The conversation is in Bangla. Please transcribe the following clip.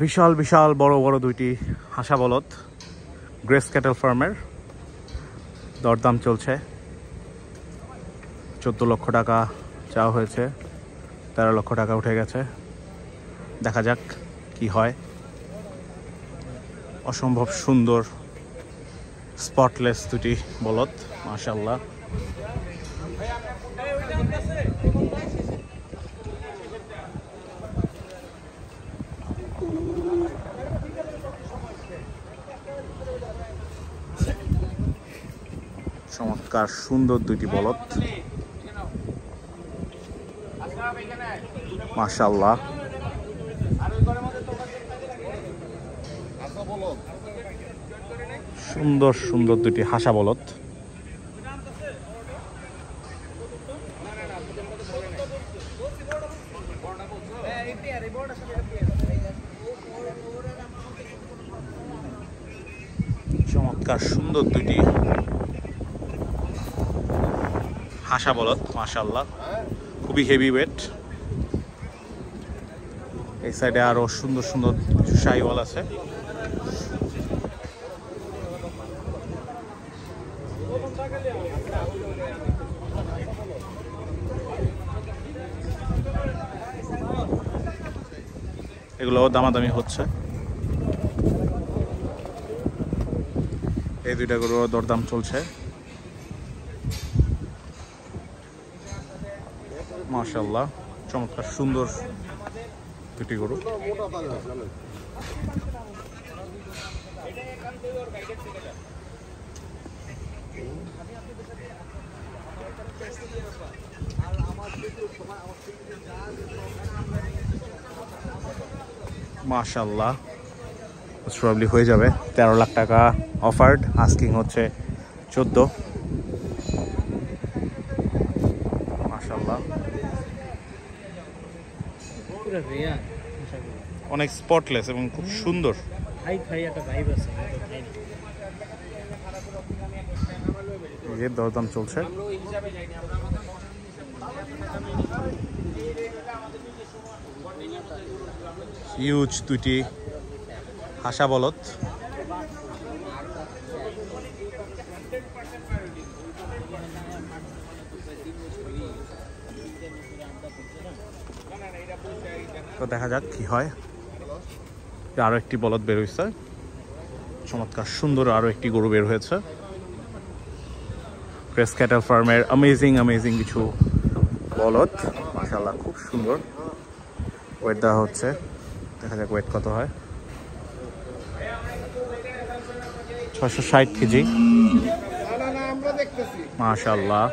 বিশাল বিশাল বড় বড় দুইটি হাসা বলদ গ্রেস ক্যাটেল ফার্মের দরদাম চলছে। 14 লক্ষ টাকা চাওয়া হয়েছে, 13 লক্ষ টাকা উঠে গেছে। দেখা যাক কি হয়। অসম্ভব সুন্দর স্পটলেস দুটি বলদ, মাশাআল্লাহ। চমৎকার সুন্দর দুটি বলদ, মাশাআল্লাহ। সুন্দর সুন্দর দুটি হাসা বলদ। চমৎকার সুন্দর দুটি হাসা বলদ, মাশাআল্লাহ। খুবই হেভি ওয়েট। এই সাইডে আরো সুন্দর সুন্দর কিছু শাহিওয়াল আছে। এগুলো দামাদামি হচ্ছে। এই দুইটা গরু দরদাম চলছে, মাশাআল্লাহ। চমৎকার সুন্দর দুটি গরু। মাশাআল্লাহ, প্রবলি হয়ে যাবে। 13 লাখ টাকা অফার্ড, আস্কিং হচ্ছে 14। মাশাআল্লাহ, অনেক স্পটলেস এবং খুব সুন্দর। এর দরদাম চলছে। হিউজ দুটি হাসা বলদ। তো দেখা যাক কি হয়। আরো একটি বলদ বের হয়েছে, চমৎকার সুন্দর আরো একটি গরু বের হয়েছে। গ্রেস ক্যাটেল ফার্মের অ্যামেজিং কিছু বলদ, মাশাআল্লাহ, খুব সুন্দর। ওয়েট দেওয়া হচ্ছে, দেখা যাক ওয়েট কত হয়। 660 কেজি, মাশাআল্লাহ।